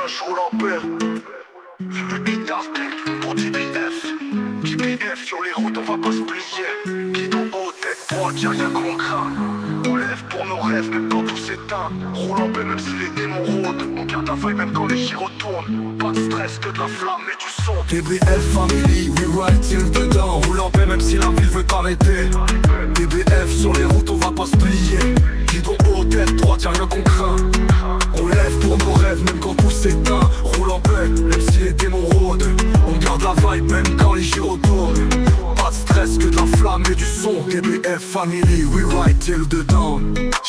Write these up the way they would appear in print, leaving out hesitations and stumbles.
je roule en paix. Je veux guitare tech pour DBF. DBF sur les routes, on va pas se plier. Guidon haut, tête droite, y'a rien qu'on craint. On lève pour nos rêves, même quand tout s'éteint. Roule en paix, même si les démons rôdent. On garde la faille, même quand les gyros tournent. Pas de stress, que de la flamme et du son. DBF family, we ride till dedans. Roule en paix, même si la ville veut t'arrêter. DBF sur les routes, on va pas se plier. Guidon haut, tête droite, y'a rien qu'on craint. On lève pour nos rêves, même quand tout s'éteint. Roule en paix, même si les démons rôdent. On garde la vibe, même quand les gyros tournent. Pas de stress, que de la flamme et du son. DBF family, we ride till dedans.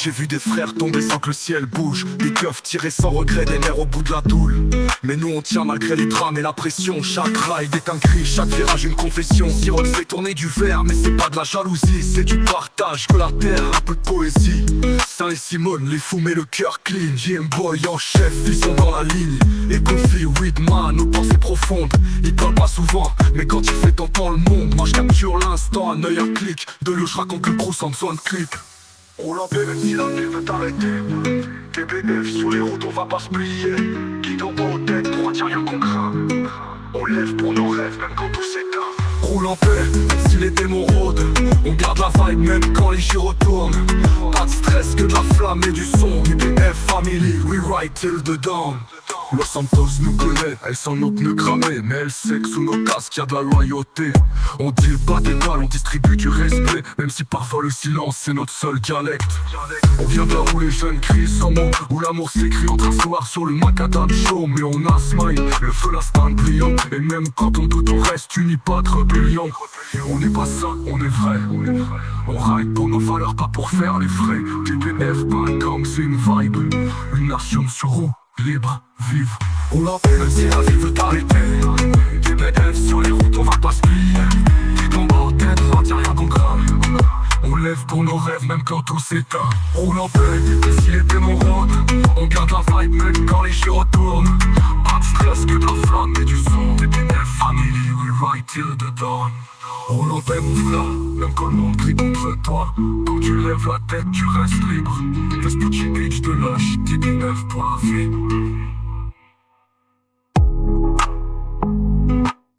J'ai vu des frères tomber sans que le ciel bouge. Des keufs tirés sans regret, des nerfs au bout de la doule. Mais nous on tient malgré les drames et la pression. Chaque ride est un cri, chaque virage une confession. Sirote fait tourner du verre, mais c'est pas de la jalousie. C'est du partage, que la terre, un peu de poésie. Saint et Simone, les fous mais le cœur clean. JM Boy en chef, ils sont dans la ligne. Et Kofi, Weedman, nos pensées profondes. Ils parlent pas souvent, mais quand il fait t'entends le monde. Moi je capture l'instant, un œil un clic. De l'eau je raconte le gros sans besoin de clip. Roule en paix, même si la vie veut t'arrêter. TBF sur les routes, on va pas se plier. Guidon haut, tête droite, y'a rien qu'on craint. On lève pour nos rêves, même quand tout s'éteint. Roule en paix, même si les démons rôdent. On garde la vibe même quand les gyros tournent. Pas de stress, que de la flamme et du son. DBF family, we ride till the dawn. Los Santos nous connaît, elle sent nos pneus cramés. Mais elle sait que sous nos casques y'a de la loyauté. On dit pas d'égal, on distribue du respect. Même si parfois le silence c'est notre seul dialecte. On vient de là où les jeunes crient sans mots, où l'amour s'écrit en train soir sur le macadam chaud. Mais on a smile, le feu l'instinct brillant. Et même quand on doute on reste unis, pas de rébellion. Et on n'est pas ça, on est vrai. On ride pour nos valeurs, pas pour faire les frais. DBF, pas un gang, c'est une vibe. Une nation sur roue, libre, vive. On l'a fait même si la vie veut t'arrêter. DBF sur les routes, on va pas se plier. Tu tombes en tête droite, y'a rien qu'on craint. On lève pour nos rêves même quand tout s'éteint. Roule en paix, même si les démons rôdent. On garde la vibe même quand les gyros tournent. Pas de stress, que de la flamme et du son. DBF family, we ride till the dawn. Roule en paix mon frère, même quand le monde crie contre toi. Quand tu lèves la tête, tu restes libre. Laisse petit bitch de lâche, DBF pour la vie.